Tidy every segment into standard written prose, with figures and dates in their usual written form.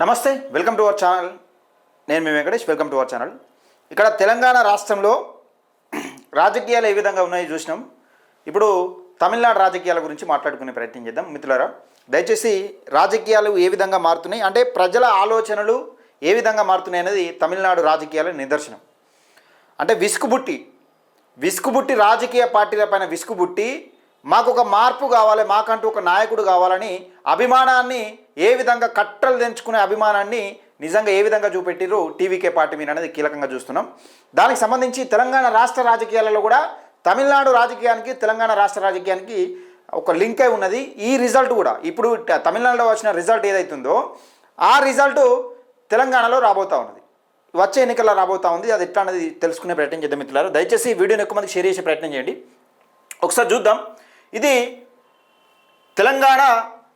నమస్తే, welcome to our channel. నేను మీ Venkatesh. Welcome to our channel. ఇక్కడ తెలంగాణ రాష్ట్రంలో రాజకీయాలు ఏ విధంగా ఉన్నాయో చూసినాం. ఇప్పుడు తమిళనాడు రాజకీయాల గురించి మాట్లాడుకునే ప్రయత్నం చేద్దాం. మిత్రులారా, దయచేసి రాజకీయాలు ఏ విధంగా మారుతున్నాయి అంటే ప్రజల ఆలోచనలు ఏ విధంగా మారుతున్నాయి అనేది తమిళనాడు రాజకీయాల నిదర్శనం. అంటే విసుగుబుట్టి రాజకీయ పార్టీల పైన విసుగుబుట్టి మాకు ఒక మార్పు కావాలి, మాకంటూ ఒక నాయకుడు కావాలని అభిమానాన్ని ఏ విధంగా కట్టలు తెంచుకునే అభిమానాన్ని నిజంగా ఏ విధంగా చూపెట్టిరు టీవీకే పార్టీ మీద అనేది కీలకంగా చూస్తున్నాం. దానికి సంబంధించి తెలంగాణ రాష్ట్ర రాజకీయాలలో కూడా తమిళనాడు రాజకీయానికి తెలంగాణ రాష్ట్ర రాజకీయానికి ఒక లింకే ఉన్నది. ఈ రిజల్ట్ కూడా ఇప్పుడు తమిళనాడులో వచ్చిన రిజల్ట్ ఏదైతుందో ఆ రిజల్ట్ తెలంగాణలో రాబోతూ ఉన్నది, వచ్చే ఎన్నికల్లో రాబోతూ ఉంది. అది ఎట్లా అనేది తెలుసుకునే ప్రయత్నం చేద్దాం మిత్రులారు. దయచేసి వీడియోని ఎక్కువ మందికి షేర్ చేసే ప్రయత్నం చేయండి. ఒకసారి చూద్దాం. ఇది తెలంగాణ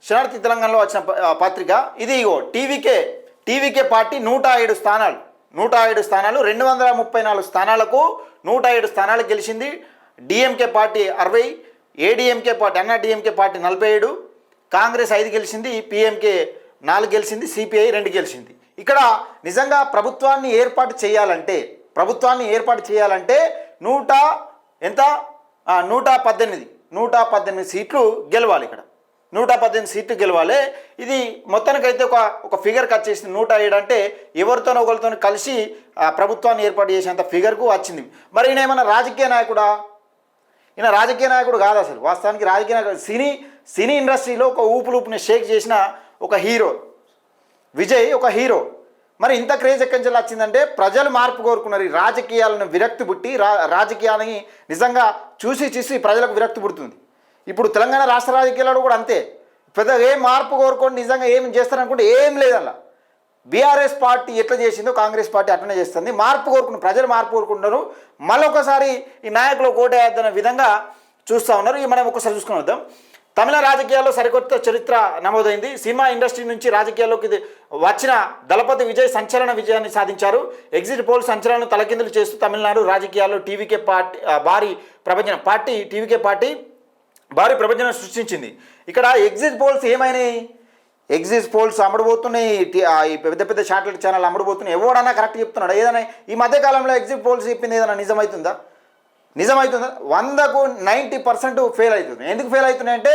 శనార్థి తెలంగాణలో వచ్చిన పత్రిక. ఇది టీవీకే పార్టీ 107 స్థానాలు 234 స్థానాలకు 107 స్థానాలు గెలిచింది. DMK party 60, ADMK party Anna DMK party 47, Congress 5 గెలిచింది, పిఎంకే 4 గెలిచింది, సిపిఐ 2 గెలిచింది. ఇక్కడ నిజంగా ప్రభుత్వాన్ని ఏర్పాటు చేయాలంటే 118 సీట్లు గెలవాలి. ఇక్కడ 118 సీట్లు గెలవాలి. ఇది మొత్తానికైతే ఒక ఫిగర్కి వచ్చేసింది. 107 అంటే ఎవరితోనో ఒకరితో కలిసి ప్రభుత్వాన్ని ఏర్పాటు చేసేంత ఫిగర్కు వచ్చింది. మరి ఈయన ఏమన్నా రాజకీయ నాయకుడా? ఈయన రాజకీయ నాయకుడు కాదు అసలు. వాస్తవానికి రాజకీయ నాయకుడు సినీ ఇండస్ట్రీలో ఒక ఊపుని షేక్ చేసిన ఒక హీరో విజయ్, ఒక హీరో. మరి ఇంత క్రేజ్ ఎక్కడి నుంచి వచ్చిందంటే ప్రజలు మార్పు కోరుకున్నారు. ఈ రాజకీయాలను విరక్తి పుట్టి రాజకీయాలని నిజంగా చూసి ప్రజలకు విరక్తి పుడుతుంది. ఇప్పుడు తెలంగాణ రాష్ట్ర రాజకీయాల్లో కూడా అంతే. పెద్ద ఏం మార్పు కోరుకొని నిజంగా ఏం చేస్తారనుకుంటే ఏం లేదల్లా. బీఆర్ఎస్ పార్టీ ఎట్లా చేసిందో కాంగ్రెస్ పార్టీ అట్లనే చేస్తుంది. ప్రజలు మార్పు కోరుకుంటున్నారు. మళ్ళొకసారి ఈ నాయకులు ఓటేయద్దన్న విధంగా చూస్తూ ఉన్నారు. మనం ఒకసారి చూసుకుని వద్దాం. తమిళ రాజకీయాల్లో సరికొత్త చరిత్ర నమోదైంది. సినిమా ఇండస్ట్రీ నుంచి రాజకీయాల్లోకి వచ్చిన దళపతి విజయ్ సంచలన విజయాన్ని సాధించారు. ఎగ్జిట్ పోల్ సంచలనం తలకిందులు చేస్తూ తమిళనాడు రాజకీయాల్లో టీవీకే పార్టీ భారీ ప్రభంజనం సృష్టించింది. ఇక్కడ ఎగ్జిట్ పోల్స్ ఏమైనాయి? ఎగ్జిట్ పోల్స్ అమ్ముడుపోతున్నాయి. ఈ పెద్ద శాటిలైట్ ఛానల్ అమ్ముడుపోతున్నాయి. ఎవడన్నా కరెక్ట్ చెప్తున్నాడు? ఏదైనా ఈ మధ్యకాలంలో ఎగ్జిట్ పోల్స్ చెప్పింది ఏదైనా నిజమవుతుందా? 100కు 90% ఫెయిల్ అవుతుంది. ఎందుకు ఫెయిల్ అవుతున్నాయి అంటే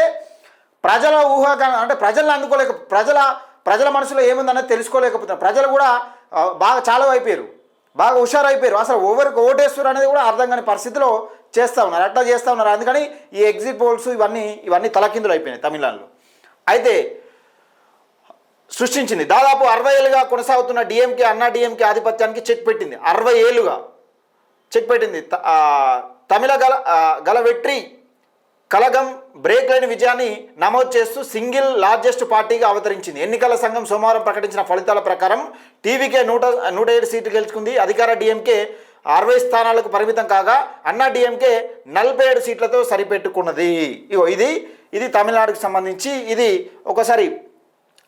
ప్రజల అంటే ప్రజలను అందుకోలేక ప్రజల మనసులో ఏముందన్నది తెలుసుకోలేకపోతున్నారు. ప్రజలు కూడా బాగా చాలా అయిపోయారు, బాగా హుషారైపోయారు. అసలు ఎవరికి ఓటేస్తారు అనేది కూడా అర్థం కాని పరిస్థితిలో అట్లా చేస్తూ ఉన్నారు. అందుకని ఈ ఎగ్జిట్ పోల్స్ ఇవన్నీ తలకిందులు అయిపోయినాయి తమిళనాడులో. అయితే సృష్టించింది. దాదాపు 60 ఏళ్ళుగా కొనసాగుతున్న అన్నాడీఎంకే ఆధిపత్యానికి చెక్ పెట్టింది. 60 ఏళ్ళుగా చెక్ పెట్టింది. తమిళ గల వెట్రి కలగం బ్రేక్ లేని విజయాన్ని నమోదు చేస్తూ సింగిల్ లార్జెస్ట్ పార్టీగా అవతరించింది. ఎన్నికల సంఘం సోమవారం ప్రకటించిన ఫలితాల ప్రకారం టీవీకే 107 సీట్లు గెలుచుకుంది. అధికార డిఎంకే 60 స్థానాలకు పరిమితం కాగా అన్నాడీఎంకే 47 సీట్లతో సరిపెట్టుకున్నది. ఇది తమిళనాడుకు సంబంధించి. ఇది ఒకసారి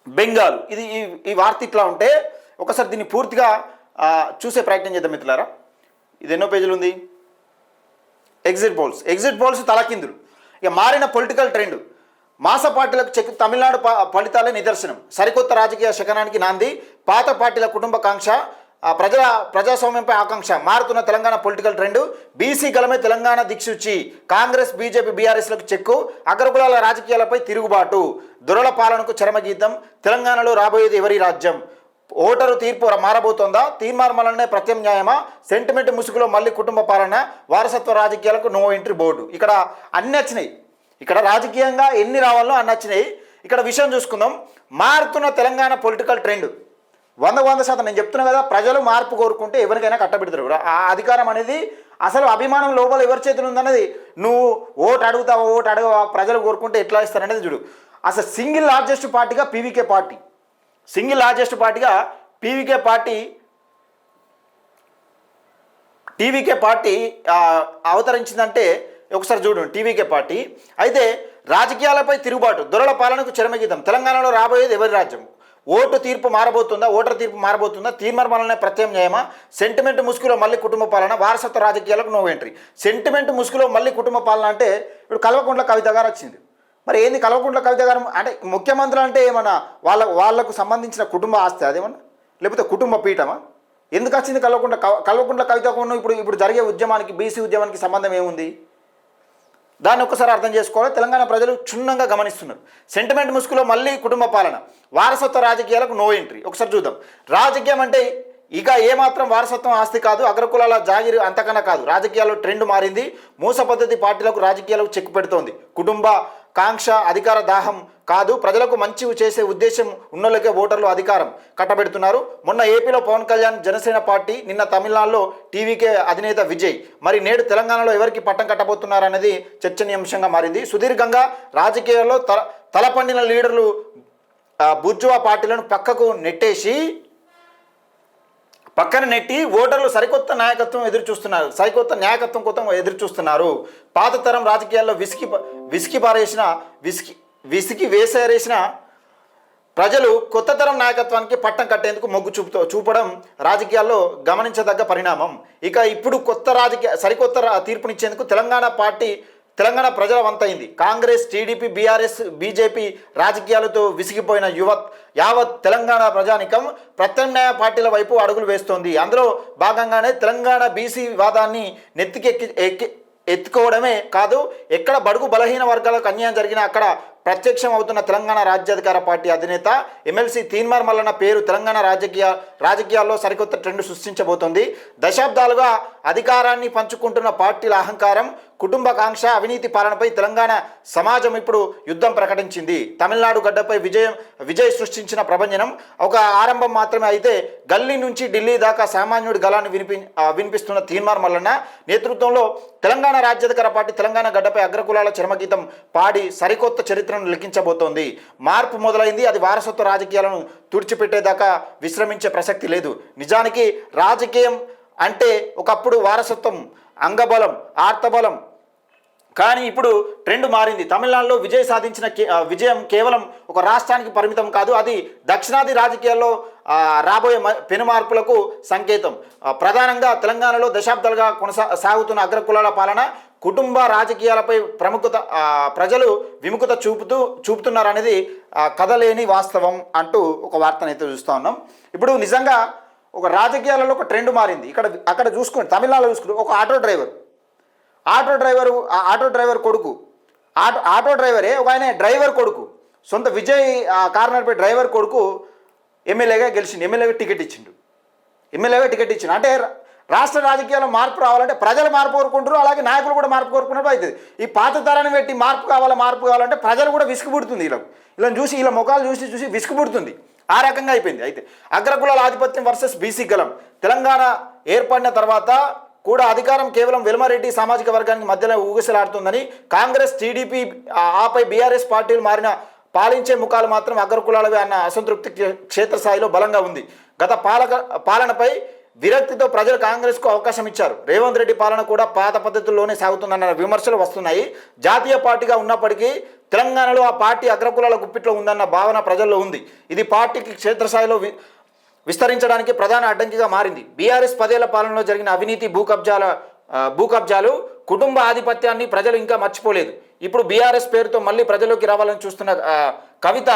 బెంగాల్. ఈ వార్త ఇట్లా ఉంటే ఒకసారి దీన్ని పూర్తిగా చూసే ప్రయత్నం చేద్దాం మిత్రులారా. ఇది ఎన్నో పేజీలు ఉంది? ఎగ్జిట్ పోల్స్ తలకిందులు. ఇక మారిన పొలిటికల్ ట్రెండ్. మాస పార్టీలకు చెక్. తమిళనాడు ఫలితాలే నిదర్శనం. సరికొత్త రాజకీయ శకనానికి నాంది. పాత పార్టీల కుటుంబకాంక్ష, ప్రజాస్వామ్యంపై ఆకాంక్ష. మారుతున్న తెలంగాణ పొలిటికల్ ట్రెండ్. బీసీ గలమే తెలంగాణ దిక్సూచి. కాంగ్రెస్, బీజేపీ, బీఆర్ఎస్లకు చెక్కు. అగ్రకులాల రాజకీయాలపై తిరుగుబాటు. దొరల పాలనకు చరమగీతం. తెలంగాణలో రాబోయేది ఎవరి రాజ్యం? ఓటరు తీర్పు మారబోతోందా? తీర్మార్మలనే ప్రత్యామ్నాయమా? సెంటిమెంట్ ముసుగులో మళ్ళీ కుటుంబ పాలన. వారసత్వ రాజకీయాలకు నో ఎంట్రీ బోర్డు. ఇక్కడ అన్ని వచ్చినాయి. ఇక్కడ రాజకీయంగా ఎన్ని రావాలో అన్ని వచ్చినాయి. ఇక్కడ విషయం చూసుకుందాం. మారుతున్న తెలంగాణ పొలిటికల్ ట్రెండ్ 100% నేను చెప్తున్నా కదా. ప్రజలు మార్పు కోరుకుంటే ఎవరికైనా కట్టబెడతారు. ఆ అధికారం అనేది అసలు అభిమానం లోపల ఎవరి చేతులు ఉందన్నది. నువ్వు ఓటు అడగవా ప్రజలు కోరుకుంటే ఎట్లా ఇస్తారనేది చూడు. అసలు సింగిల్ లార్జెస్ట్ పార్టీగా టీవీకే పార్టీ అవతరించిందంటే ఒకసారి చూడండి. టీవీకే పార్టీ అయితే రాజకీయాలపై తిరుగుబాటు. దొరల పాలనకు చరమగీతం. తెలంగాణలో రాబోయేది ఎవరి రాజ్యం? ఓటరు తీర్పు మారబోతుందా? తీర్మార్మలనే ప్రత్యామ్నాయమా? సెంటిమెంట్ ముసుగులో మళ్ళీ కుటుంబ పాలన. వారసత్వ రాజకీయాలకు నో ఎంట్రీ. సెంటిమెంట్ ముసుగులో మళ్ళీ కుటుంబ పాలన అంటే ఇప్పుడు కల్వకుంట్ల కవిత గారు వచ్చింది. మరి ఏంది కల్వకుంట్ల కవిత గారు అంటే ముఖ్యమంత్రులు అంటే ఏమన్నా వాళ్ళకు సంబంధించిన కుటుంబ ఆస్తి అదేమన్నా, లేకపోతే కుటుంబ పీఠమా? ఎందుకు వచ్చింది కల్వకుంట్ల కవితకు ఇప్పుడు జరిగే ఉద్యమానికి, బీసీ ఉద్యమానికి సంబంధం ఏముంది? దాన్ని ఒక్కసారి అర్థం చేసుకోవాలి. తెలంగాణ ప్రజలు క్షుణ్ణంగా గమనిస్తున్నారు. సెంటిమెంట్ ముసుగులో మళ్ళీ కుటుంబ పాలన, వారసత్వ రాజకీయాలకు నో ఎంట్రీ. ఒకసారి చూద్దాం. రాజకీయం అంటే ఇక ఏమాత్రం వారసత్వం ఆస్తి కాదు, అగ్రకులాల జాగిరి అంతకన్నా కాదు. రాజకీయాల్లో ట్రెండ్ మారింది. మూస పద్ధతి పార్టీలకు, రాజకీయాలకు చెక్ పెడుతోంది. కుటుంబ కాంక్ష, అధికార దాహం కాదు, ప్రజలకు మంచి చేసే ఉద్దేశం ఉన్నోళ్ళకే ఓటర్లు అధికారం కట్టబెడుతున్నారు. మొన్న ఏపీలో పవన్ కళ్యాణ్ జనసేన పార్టీ, నిన్న తమిళనాడులో టీవీకే అధినేత విజయ్. మరి నేడు తెలంగాణలో ఎవరికి పట్టం కట్టబోతున్నారు అనేది చర్చనీయాంశంగా మారింది. సుదీర్ఘంగా రాజకీయాల్లో తలపండిన లీడర్లు బుర్జువా పార్టీలను పక్కన నెట్టి ఓటర్లు సరికొత్త నాయకత్వం ఎదురుచూస్తున్నారు, సరికొత్త నాయకత్వం కోసం ఎదురుచూస్తున్నారు. పాత తరం రాజకీయాల్లో విసికి వేసేరేసిన ప్రజలు కొత్త తరం నాయకత్వానికి పట్టం కట్టేందుకు మొగ్గు చూపడం రాజకీయాల్లో గమనించదగ్గ పరిణామం. ఇక ఇప్పుడు సరికొత్త తీర్పునిచ్చేందుకు తెలంగాణ ప్రజల వంతైంది. కాంగ్రెస్, టీడీపీ, బీఆర్ఎస్, బీజేపీ రాజకీయాలతో విసిగిపోయిన యావత్ తెలంగాణ ప్రజానికం ప్రత్యామ్నాయ పార్టీల వైపు అడుగులు వేస్తోంది. అందులో భాగంగానే తెలంగాణ బీసీ వాదాన్ని ఎత్తుకోవడమే కాదు, ఎక్కడ బడుగు బలహీన వర్గాలకు అన్యాయం జరిగినా అక్కడ ప్రత్యక్షం అవుతున్న తెలంగాణ రాజ్యాధికార పార్టీ అధినేత ఎమ్మెల్సీ తీన్మార్ మల్లన్న పేరు తెలంగాణ రాజకీయాల్లో సరికొత్త ట్రెండ్ సృష్టించబోతోంది. దశాబ్దాలుగా అధికారాన్ని పంచుకుంటున్న పార్టీల అహంకారం, కుటుంబ కాంక్ష, అవినీతి పాలనపై తెలంగాణ సమాజం ఇప్పుడు యుద్ధం ప్రకటించింది. తమిళనాడు గడ్డపై విజయ్ సృష్టించిన ప్రభంజనం ఒక ఆరంభం మాత్రమే. అయితే గల్లీ నుంచి ఢిల్లీ దాకా సామాన్యుడి గలాన్ని వినిపిస్తున్న తీన్మార్ మల్లన్న నేతృత్వంలో తెలంగాణ రాజ్యాధికార పార్టీ తెలంగాణ గడ్డపై అగ్రకులాల చరమగీతం పాడి సరికొత్త చరిత్రను లిఖించబోతోంది. మార్పు మొదలైంది. అది వారసత్వ రాజకీయాలను తుడిచిపెట్టేదాకా విశ్రమించే ప్రసక్తి లేదు. నిజానికి రాజకీయం అంటే ఒకప్పుడు వారసత్వం, అంగబలం, ఆర్తబలం. కానీ ఇప్పుడు ట్రెండ్ మారింది. తమిళనాడులో విజయ్ సాధించిన విజయం కేవలం ఒక రాష్ట్రానికి పరిమితం కాదు, అది దక్షిణాది రాజకీయాల్లో రాబోయే పెనుమార్పులకు సంకేతం. ప్రధానంగా తెలంగాణలో దశాబ్దాలుగా సాగుతున్న అగ్రకులాల పాలన, కుటుంబ రాజకీయాలపై ప్రజలు విముఖత చూపుతున్నారనేది కథలేని వాస్తవం అంటూ ఒక వార్తనైతే చూస్తూ ఉన్నాం. ఇప్పుడు నిజంగా ఒక రాజకీయాలలో ఒక ట్రెండ్ మారింది. అక్కడ చూసుకుంటే తమిళనాడులో చూసుకుంటే ఒక ఆటో డ్రైవర్ కొడుకు, ఆటో డ్రైవరే ఒక ఆయన డ్రైవర్ కొడుకు, సొంత విజయ్ కారు నడిపే డ్రైవర్ కొడుకు ఎమ్మెల్యేగా గెలిచిండు, ఎమ్మెల్యేగా టికెట్ ఇచ్చిండు. అంటే రాష్ట్ర రాజకీయాల్లో మార్పు రావాలంటే ప్రజలు మార్పు కోరుకుంటారు, అలాగే నాయకులు కూడా మార్పు కోరుకున్నట్టు అవుతుంది. ఈ పాత తరాన్ని పెట్టి మార్పు కావాలంటే ప్రజలు కూడా విసుగుపుడుతుంది. ఇలా చూసి ఇలా ముఖాలు చూసి విసుగుపుడుతుంది. ఆ రకంగా అయిపోయింది. అయితే అగ్రకులాల ఆధిపత్యం వర్సెస్ బీసీ గలం. తెలంగాణ ఏర్పడిన తర్వాత కూడా అధికారం కేవలం వెల్మారెడ్డి సామాజిక వర్గానికి మధ్యలో ఊగిసలాడుతుందని కాంగ్రెస్, టీడీపీ, ఆపై బీఆర్ఎస్ పార్టీలు పాలించే ముఖాలు మాత్రం అగ్రకులాలవే అన్న అసంతృప్తి క్షేత్రస్థాయిలో బలంగా ఉంది. గత పాలనపై విరక్తితో ప్రజలు కాంగ్రెస్కు అవకాశం ఇచ్చారు. రేవంత్ రెడ్డి పాలన కూడా పాత పద్ధతుల్లోనే సాగుతుందన్న విమర్శలు వస్తున్నాయి. జాతీయ పార్టీగా ఉన్నప్పటికీ తెలంగాణలో ఆ పార్టీ అగ్రకులాల గుప్పిట్లో ఉందన్న భావన ప్రజల్లో ఉంది. ఇది పార్టీకి క్షేత్రస్థాయిలో విస్తరించడానికి ప్రధాన అడ్డంకిగా మారింది. బీఆర్ఎస్ 10 ఏళ్ల పాలనలో జరిగిన అవినీతి, భూకబ్జాలు, కుటుంబ ఆధిపత్యాన్ని ప్రజలు ఇంకా మర్చిపోలేదు. ఇప్పుడు బీఆర్ఎస్ పేరుతో మళ్ళీ ప్రజల్లోకి రావాలని చూస్తున్న కవిత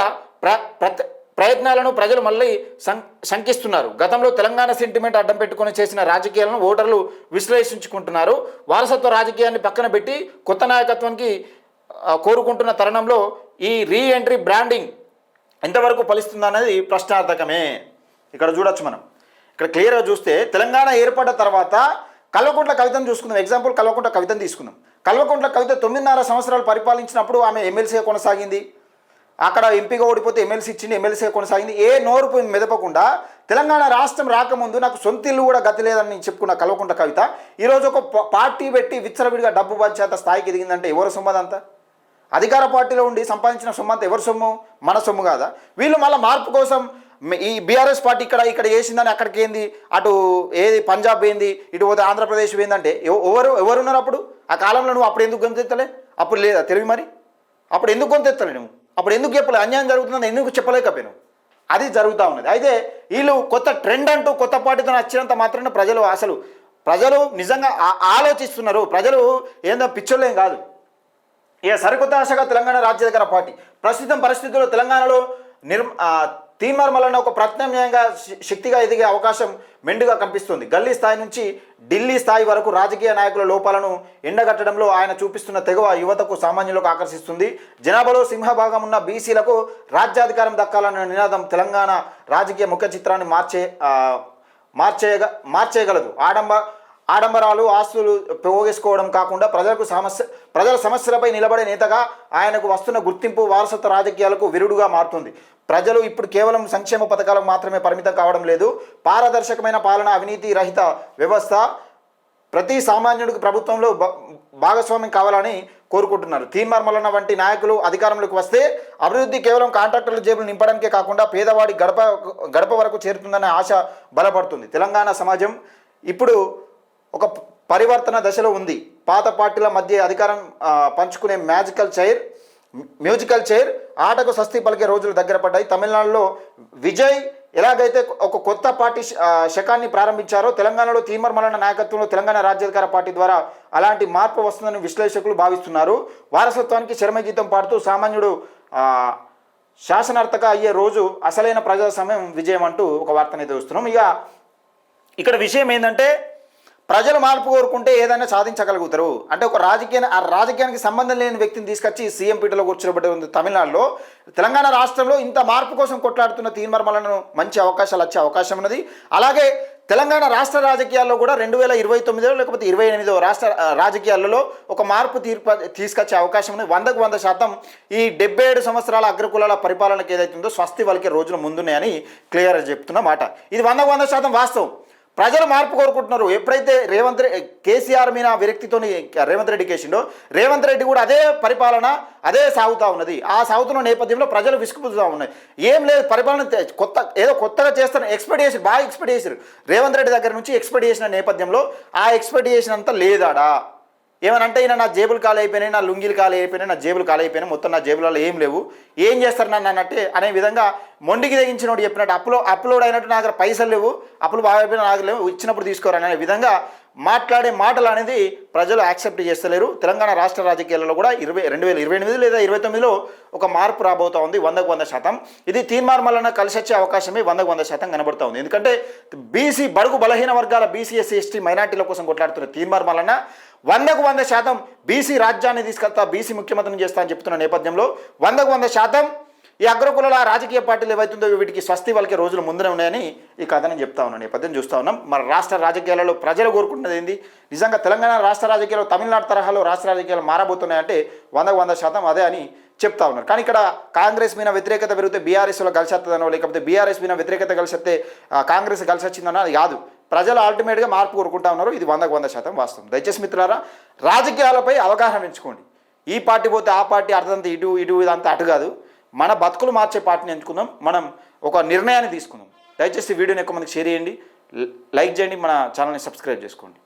ప్రయత్నాలను ప్రజలు మళ్ళీ శంకిస్తున్నారు. గతంలో తెలంగాణ సెంటిమెంట్ అడ్డం పెట్టుకొని చేసిన రాజకీయాలను ఓటర్లు విశ్లేషించుకుంటున్నారు. వారసత్వ రాజకీయాన్ని పక్కన పెట్టి కొత్త నాయకత్వానికి కోరుకుంటున్న తరుణంలో ఈ రీఎంట్రీ బ్రాండింగ్ ఎంతవరకు ఫలిస్తుందన్నది ప్రశ్నార్థకమే. ఇక్కడ చూడొచ్చు మనం. ఇక్కడ క్లియర్గా చూస్తే తెలంగాణ ఏర్పడ్డ తర్వాత కల్వకుంట్ల కవితను చూసుకుందాం. ఎగ్జాంపుల్ కల్వకుంట్ల కవితను తీసుకుందాం. కల్వకుంట్ల కవిత 9.5 సంవత్సరాలు పరిపాలించినప్పుడు ఆమె ఎమ్మెల్సీగా కొనసాగింది. అక్కడ ఎంపీగా ఓడిపోతే ఎమ్మెల్సీ ఇచ్చింది, ఎమ్మెల్సీగా కొనసాగింది. ఏ నోరు మెదపకుండా తెలంగాణ రాష్ట్రం రాకముందు నాకు సొంత ఇల్లు కూడా గతి లేదని చెప్పుకున్న కల్వకుంట్ల కవిత ఈరోజు ఒక పార్టీ పెట్టి విచ్చలవిడిగా డబ్బు పంచేంత స్థాయికి ఎదిగిందంటే ఎవరు సొమ్మదంతా? అధికార పార్టీలో ఉండి సంపాదించిన సొమ్ము అంతా ఎవరి సొమ్ము? మన సొమ్ము కాదా? వీళ్ళు మళ్ళీ మార్పు కోసం ఈ బీఆర్ఎస్ పార్టీ ఇక్కడ వేసిందని అక్కడికి ఏంది, అటు ఏది పంజాబ్ ఏంది, ఇటు పోతే ఆంధ్రప్రదేశ్ ఏందంటే ఎవరున్నారు అప్పుడు? ఆ కాలంలో నువ్వు అప్పుడు ఎందుకు గొంతెత్తలే? అప్పుడు లేదా తెలివి? మరి అప్పుడు ఎందుకు గొంతెత్తలే? నువ్వు అప్పుడు ఎందుకు చెప్పలే? అన్యాయం జరుగుతుందని ఎందుకు చెప్పలేకపోయావు? అది జరుగుతూ ఉన్నది. అయితే వీళ్ళు కొత్త ట్రెండ్ అంటూ కొత్త పార్టీతో వచ్చినంత మాత్రాన ప్రజలు నిజంగా ఆలోచిస్తున్నారు. ప్రజలు ఏందో పిచ్చోళ్ళేం కాదు. ఇక సరికొత్త ఆశగా తెలంగాణ రాజ్యాధికార పార్టీ ప్రస్తుతం పరిస్థితుల్లో తెలంగాణలో తీన్మార్ మల్లన్న ఒక ప్రత్యామ్నాయంగా శక్తిగా ఎదిగే అవకాశం మెండుగా కనిపిస్తుంది. గల్లీ స్థాయి నుంచి ఢిల్లీ స్థాయి వరకు రాజకీయ నాయకుల లోపాలను ఎండగట్టడంలో ఆయన చూపిస్తున్న తెగువ యువతకు సామాన్యులకు ఆకర్షిస్తుంది. జనాభాలో సింహభాగం ఉన్న బీసీలకు రాజ్యాధికారం దక్కాలన్న నినాదం తెలంగాణ రాజకీయ ముఖ్య చిత్రాన్ని మార్చేయగలదు. ఆడంబరాలు ఆస్తులు పోగేసుకోవడం కాకుండా ప్రజల సమస్యలపై నిలబడే నేతగా ఆయనకు వస్తున్న గుర్తింపు వారసత్వ రాజకీయాలకు విరుడుగా మారుతుంది. ప్రజలు ఇప్పుడు కేవలం సంక్షేమ పథకాలకు మాత్రమే పరిమితం కావడం లేదు. పారదర్శకమైన పాలన, అవినీతి రహిత వ్యవస్థ, ప్రతి సామాన్యుడికి ప్రభుత్వంలో భాగస్వామ్యం కావాలని కోరుకుంటున్నారు. తీన్మార్ మల్లన్న వంటి నాయకులు అధికారంలోకి వస్తే అభివృద్ధి కేవలం కాంట్రాక్టర్ల జేబులు నింపడానికే కాకుండా పేదవాడి గడప వరకు చేరుతుందనే ఆశ బలపడుతుంది. తెలంగాణ సమాజం ఇప్పుడు ఒక పరివర్తన దశలో ఉంది. పాత పార్టీల మధ్య అధికారం పంచుకునే మ్యూజికల్ చైర్ ఆటకు స్వస్తి పలికే రోజులు దగ్గర పడ్డాయి. తమిళనాడులో విజయ్ ఎలాగైతే ఒక కొత్త పార్టీ శకాన్ని ప్రారంభించారో తెలంగాణలో తీన్మార్ మల్లన్న నాయకత్వంలో తెలంగాణ రాజ్యాధికార పార్టీ ద్వారా అలాంటి మార్పు వస్తుందని విశ్లేషకులు భావిస్తున్నారు. వారసత్వానికి శరమగీతం పాడుతూ సామాన్యుడు శాసనార్థక అయ్యే రోజు అసలైన ప్రజాస్వామ్యం విజయం అంటూ ఒక వార్తనైతే వస్తున్నాం. ఇక్కడ విషయం ఏంటంటే ప్రజలు మార్పు కోరుకుంటే ఏదైనా సాధించగలుగుతారు. అంటే ఒక రాజకీయానికి సంబంధం లేని వ్యక్తిని తీసుకొచ్చి సీఎం పీఠలో కూర్చోబెట్టి ఉంది తమిళనాడులో. తెలంగాణ రాష్ట్రంలో ఇంత మార్పు కోసం కొట్లాడుతున్న తీన్మార్ మల్లన్నను మంచి అవకాశాలు వచ్చే అవకాశం ఉన్నది. అలాగే తెలంగాణ రాష్ట్ర రాజకీయాల్లో కూడా 2029 లేకపోతే 28 రాష్ట్ర రాజకీయాలలో ఒక మార్పు తీసుకొచ్చే అవకాశం ఉంది. 100కు 100% ఈ 77 సంవత్సరాల అగ్రకులాల పరిపాలనకు ఏదైతుందో స్వస్తి వలికే రోజులు ముందున్నాయని క్లియర్గా చెప్తున్న మాట. ఇది 100కు 100% వాస్తవం. ప్రజలు మార్పు కోరుకుంటున్నారు. ఎప్పుడైతే కేసీఆర్ మీద విరక్తితో రేవంత్ రెడ్డి కేసిండో, రేవంత్ రెడ్డి కూడా అదే పరిపాలన అదే సాగుతూ ఉన్నది. ఆ సాగుతున్న నేపథ్యంలో ప్రజలు విసుగుపుతూ ఉన్నాయి. ఏం లేదు, పరిపాలన కొత్తగా చేస్తాను బాగా ఎక్స్పెక్ట్ చేశారు. రేవంత్ రెడ్డి దగ్గర నుంచి ఎక్స్పెక్ట్ చేసిన నేపథ్యంలో ఆ ఎక్స్పెక్ట్ చేసినంత లేదాడా. ఏమనంటే ఈయన నా జేబులు ఖాళీ అయిపోయినాయి, నా లుంగీలు ఖాళీ అయిపోయినాయి, నా జేబులు ఖాళీ అయిపోయినాయి, మొత్తం నా జేబులలో ఏం లేవు, ఏం చేస్తారు నన్ను అన్నట్టే అనే విధంగా మొండికి తెగించినోడు చెప్పినట్టు అప్లోడ్ అయినట్టు నా దగ్గర పైసలు లేవు, అప్పులు బాగా అయిపోయినా నాకు లేవు, ఇచ్చినప్పుడు తీసుకోరని అనే విధంగా మాట్లాడే మాటలు అనేది ప్రజలు యాక్సెప్ట్ చేస్తలేరు. తెలంగాణ రాష్ట్ర రాజకీయాలలో కూడా 2028 లేదా 29లో ఒక మార్పు రాబోతూ ఉంది 100కు 100%. ఇది తీన్మార్ మల్లన్న కలిసి వచ్చే అవకాశమే 100కు 100% కనబడుతూ ఉంది. ఎందుకంటే బీసీ బడుగు బలహీన వర్గాల బీసీ ఎస్సీ ఎస్టీ మైనార్టీల కోసం కొట్లాడుతున్న తీన్మార్ మల్లన్న 100కు 100% బీసీ రాజ్యాన్ని తీసుకెళ్తా, బీసీ ముఖ్యమంత్రిని చేస్తా అని చెప్తున్న నేపథ్యంలో 100కు 100% ఈ అగ్రకులాల రాజకీయ పార్టీలు ఏవైతుందో వీటికి స్వస్తి వాళ్ళకి రోజులు ముందరే ఉన్నాయని ఈ కథను చెప్తా ఉన్నాను, నేపథ్యం చూస్తూ ఉన్నాం. మన రాష్ట్ర రాజకీయాలలో ప్రజలు కోరుకుంటున్నది ఏంది? నిజంగా తెలంగాణ రాష్ట్ర రాజకీయాలు తమిళనాడు తరహాలో రాష్ట్ర రాజకీయాలు మారబోతున్నాయంటే 100కు 100% అదే అని చెప్తా ఉన్నారు. కానీ ఇక్కడ కాంగ్రెస్ మీద వ్యతిరేకత పెరిగితే బీఆర్ఎస్లో కలిసి వస్తుందనో, లేకపోతే బీఆర్ఎస్ మీద వ్యతిరేకత కలిసి వస్తే కాంగ్రెస్ కలిసి వచ్చిందనో అది కాదు. ప్రజలు అల్టిమేట్గా మార్పు కోరుకుంటా ఉన్నారు. ఇది 100కు 100% వాస్తవం. దయచేసి మిత్రులారా, రాజకీయాలపై అవగాహన పెంచుకోండి. ఈ పార్టీ పోతే ఆ పార్టీ అర్థంతా ఇటు ఇదంతా అటు కాదు. మన బతుకులు మార్చే పార్టీని ఎంచుకుందాం, మనం ఒక నిర్ణయాన్ని తీసుకుందాం. దయచేసి వీడియోని ఎక్కువ మందికి షేర్ చేయండి, లైక్ చేయండి, మన ఛానల్ని సబ్స్క్రైబ్ చేసుకోండి.